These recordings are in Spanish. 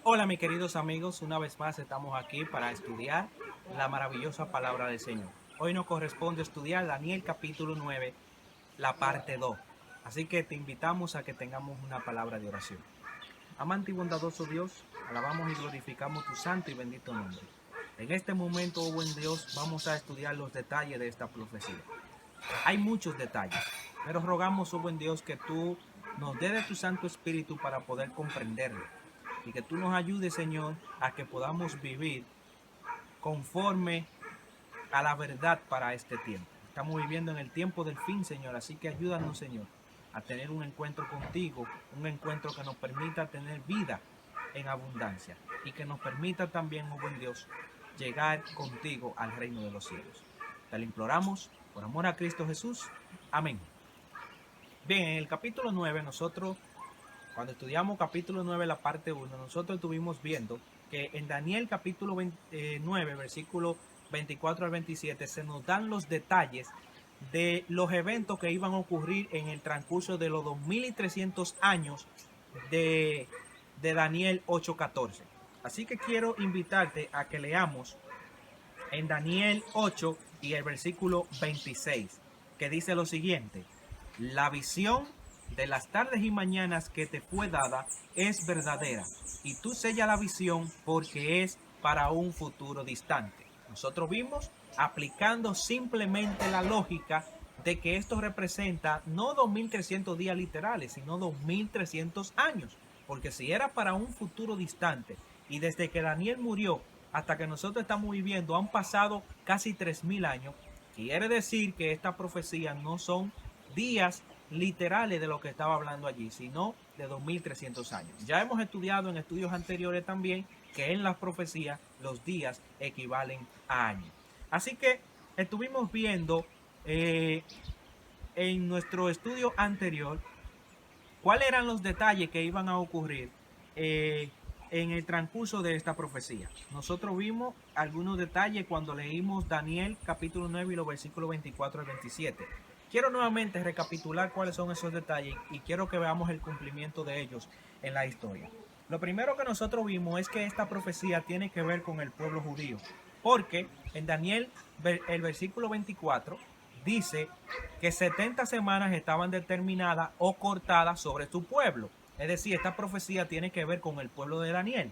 Hola mis queridos amigos, una vez más estamos aquí para estudiar la maravillosa palabra del Señor. Hoy nos corresponde estudiar Daniel capítulo 9, la parte 2. Así que te invitamos a que tengamos una palabra de oración. Amante y bondadoso Dios, alabamos y glorificamos tu santo y bendito nombre. En este momento, oh buen Dios, vamos a estudiar los detalles de esta profecía. Hay muchos detalles, pero rogamos, oh buen Dios, que tú nos dé de tu Santo Espíritu para poder comprenderlo y que tú nos ayudes, Señor, a que podamos vivir conforme a la verdad para este tiempo. Estamos viviendo en el tiempo del fin, Señor, así que ayúdanos, Señor, a tener un encuentro contigo, un encuentro que nos permita tener vida en abundancia y que nos permita también, oh buen Dios, llegar contigo al reino de los cielos. Te lo imploramos por amor a Cristo Jesús. Amén. Bien, en el capítulo 9 nosotros, cuando estudiamos capítulo 9 la parte 1, nosotros estuvimos viendo que en Daniel capítulo 9, versículo 24 al 27, se nos dan los detalles de los eventos que iban a ocurrir en el transcurso de los 2300 años de, de Daniel 8:14. Así que quiero invitarte a que leamos en Daniel 8 y el versículo 26, que dice lo siguiente: la visión de las tardes y mañanas que te fue dada es verdadera, y tú sella la visión porque es para un futuro distante. Nosotros vimos aplicando simplemente la lógica de que esto representa no 2300 días literales, sino 2300 años, porque si era para un futuro distante y desde que Daniel murió hasta que nosotros estamos viviendo han pasado casi 3000 años, quiere decir que esta profecía no son días literales de lo que estaba hablando allí, sino de 2300 años. Ya hemos estudiado en estudios anteriores también que en las profecías los días equivalen a años. Así que estuvimos viendo en nuestro estudio anterior cuáles eran los detalles que iban a ocurrir en el transcurso de esta profecía. Nosotros vimos algunos detalles cuando leímos Daniel capítulo 9 y los versículos 24 al 27. Quiero nuevamente recapitular cuáles son esos detalles y quiero que veamos el cumplimiento de ellos en la historia. Lo primero que nosotros vimos es que esta profecía tiene que ver con el pueblo judío, porque en Daniel el versículo 24 dice que 70 semanas estaban determinadas o cortadas sobre su pueblo. Es decir, esta profecía tiene que ver con el pueblo de Daniel,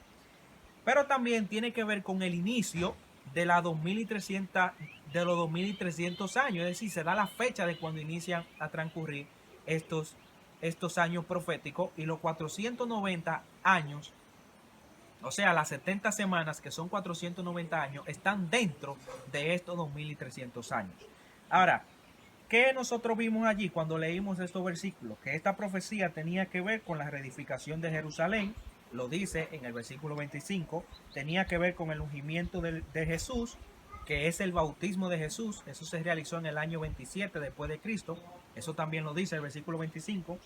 pero también tiene que ver con el inicio de, la 2300, de los 2300 años. Es decir, se da la fecha de cuando inician a transcurrir estos años proféticos y los 490 años, o sea, las 70 semanas que son 490 años, están dentro de estos 2300 años. Ahora, ¿qué nosotros vimos allí cuando leímos estos versículos? Que esta profecía tenía que ver con la reedificación de Jerusalén, lo dice en el versículo 25, tenía que ver con el ungimiento de Jesús, que es el bautismo de Jesús, eso se realizó en el año 27 después de Cristo, eso también lo dice el versículo 25,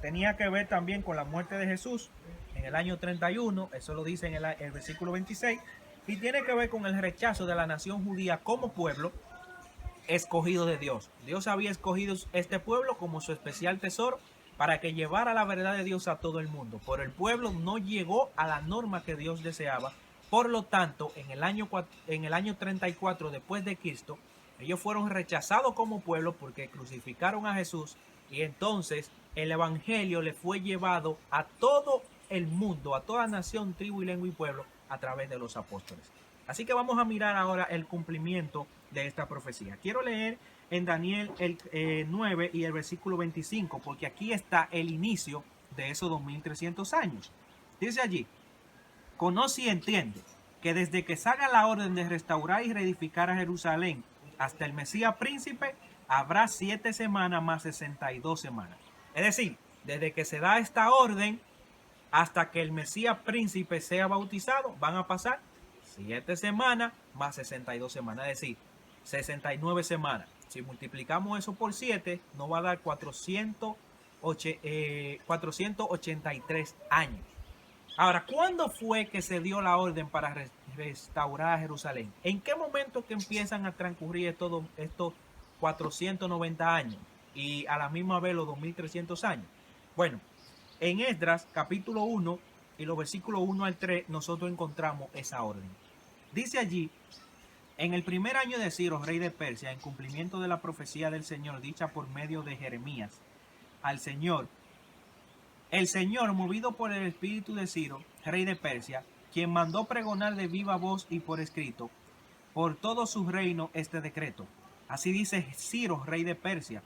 tenía que ver también con la muerte de Jesús en el año 31, eso lo dice en el versículo 26, y tiene que ver con el rechazo de la nación judía como pueblo escogido de Dios. Dios había escogido este pueblo como su especial tesoro para que llevara la verdad de Dios a todo el mundo. Pero el pueblo no llegó a la norma que Dios deseaba. Por lo tanto, en el año 34 después de Cristo, ellos fueron rechazados como pueblo porque crucificaron a Jesús y entonces el evangelio le fue llevado a todo el mundo, a toda nación, tribu y lengua y pueblo a través de los apóstoles. Así que vamos a mirar ahora el cumplimiento de esta profecía. Quiero leer en Daniel el 9 y el versículo 25, porque aquí está el inicio de esos 2300 años. Dice allí: conoce y entiende que desde que salga la orden de restaurar y reedificar a Jerusalén hasta el Mesías príncipe, habrá 7 semanas más 62 semanas. Es decir, desde que se da esta orden hasta que el Mesías príncipe sea bautizado, van a pasar 7 semanas más 62 semanas, es decir, 69 semanas. Si multiplicamos eso por 7, nos va a dar 483 años. Ahora, ¿cuándo fue que se dio la orden para restaurar a Jerusalén? ¿En qué momento que empiezan a transcurrir estos 490 años y a la misma vez los 2300 años? Bueno, en Esdras capítulo 1 y los versículos 1 al 3 nosotros encontramos esa orden. Dice allí: en el primer año de Ciro, rey de Persia, en cumplimiento de la profecía del Señor dicha por medio de Jeremías, el Señor, movido por el espíritu de Ciro, rey de Persia, quien mandó pregonar de viva voz y por escrito, por todo su reino este decreto. Así dice Ciro, rey de Persia: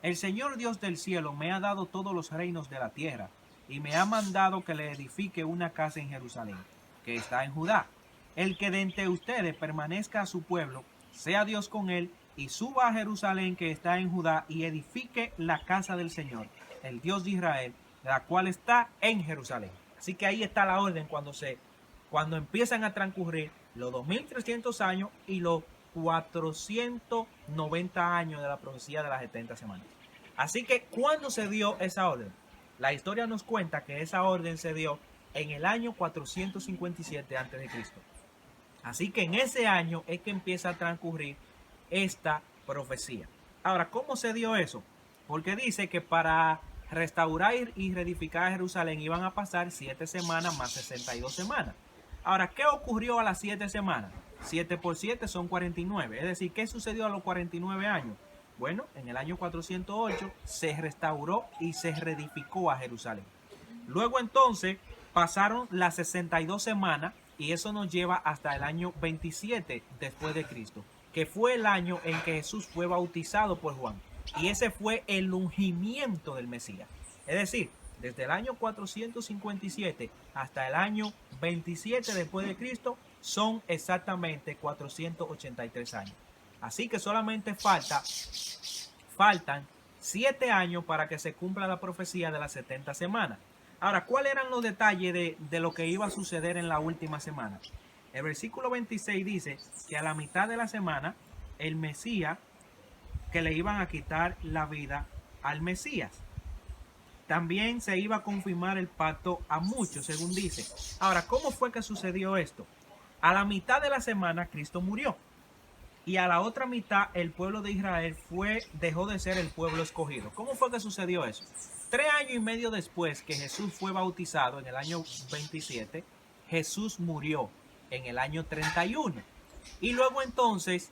el Señor Dios del cielo me ha dado todos los reinos de la tierra, y me ha mandado que le edifique una casa en Jerusalén, que está en Judá. El que de entre ustedes permanezca a su pueblo, sea Dios con él, y suba a Jerusalén que está en Judá, y edifique la casa del Señor, el Dios de Israel, la cual está en Jerusalén. Así que ahí está la orden cuando empiezan a transcurrir los 2300 años y los 490 años de la profecía de las 70 semanas. Así que, ¿cuándo se dio esa orden? La historia nos cuenta que esa orden se dio en el año 457 a.C. Así que en ese año es que empieza a transcurrir esta profecía. Ahora, ¿cómo se dio eso? Porque dice que para restaurar y reedificar Jerusalén iban a pasar 7 semanas más 62 semanas. Ahora, ¿qué ocurrió a las 7 semanas? 7 por 7 son 49. Es decir, ¿qué sucedió a los 49 años? Bueno, en el año 408 se restauró y se reedificó a Jerusalén. Luego entonces pasaron las 62 semanas y eso nos lleva hasta el año 27 después de Cristo, que fue el año en que Jesús fue bautizado por Juan. Y ese fue el ungimiento del Mesías. Es decir, desde el año 457 hasta el año 27 después de Cristo son exactamente 483 años. Así que solamente faltan 7 años para que se cumpla la profecía de las 70 semanas. Ahora, ¿cuáles eran los detalles de lo que iba a suceder en la última semana? El versículo 26 dice que a la mitad de la semana el Mesías, que le iban a quitar la vida al Mesías. También se iba a confirmar el pacto a muchos, según dice. Ahora, ¿cómo fue que sucedió esto? A la mitad de la semana Cristo murió. Y a la otra mitad el pueblo de Israel dejó de ser el pueblo escogido. ¿Cómo fue que sucedió eso? 3 años y medio después que Jesús fue bautizado, en el año 27, Jesús murió en el año 31. Y luego entonces,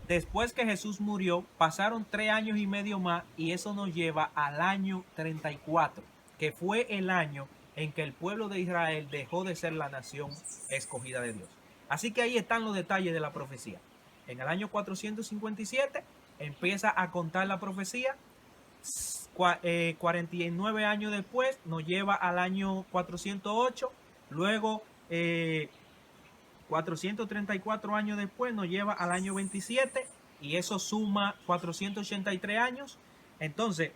después que Jesús murió, pasaron 3 años y medio más y eso nos lleva al año 34, que fue el año en que el pueblo de Israel dejó de ser la nación escogida de Dios. Así que ahí están los detalles de la profecía. En el año 457 empieza a contar la profecía. 49 años después nos lleva al año 408. Luego 434 años después nos lleva al año 27 y eso suma 483 años. Entonces,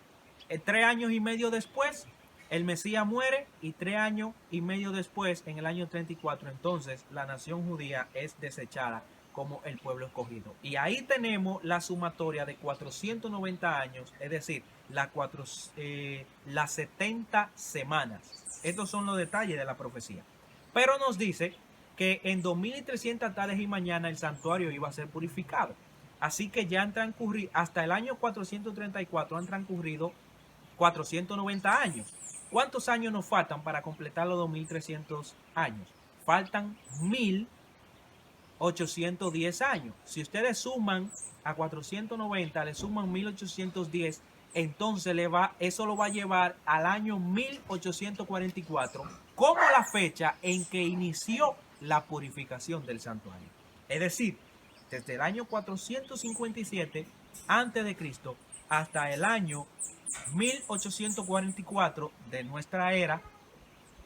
3 años y medio después, el Mesías muere y 3 años y medio después, en el año 34, entonces la nación judía es desechada como el pueblo escogido. Y ahí tenemos la sumatoria de 490 años, es decir, las 70 semanas. Estos son los detalles de la profecía. Pero nos dice que en 2300 tardes y mañana el santuario iba a ser purificado. Así que ya han transcurrido, hasta el año 434 han transcurrido 490 años. ¿Cuántos años nos faltan para completar los 2300 años? Faltan 1810 años. Si ustedes suman a 490, le suman 1810, entonces eso lo va a llevar al año 1844 como la fecha en que inició la purificación del santuario. Es decir, desde el año 457 antes de Cristo hasta el año 1844 de nuestra era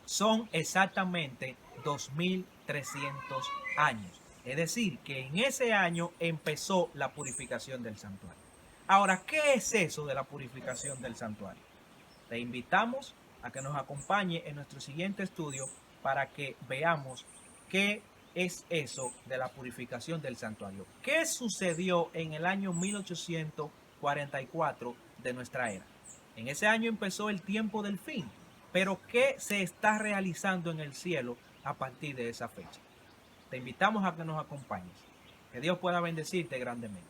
son exactamente 2300 años. Es decir, que en ese año empezó la purificación del santuario. Ahora, ¿qué es eso de la purificación del santuario? Te invitamos a que nos acompañe en nuestro siguiente estudio para que veamos qué es eso de la purificación del santuario. ¿Qué sucedió en el año 1844 de nuestra era? En ese año empezó el tiempo del fin, pero ¿qué se está realizando en el cielo a partir de esa fecha? Te invitamos a que nos acompañes. Que Dios pueda bendecirte grandemente.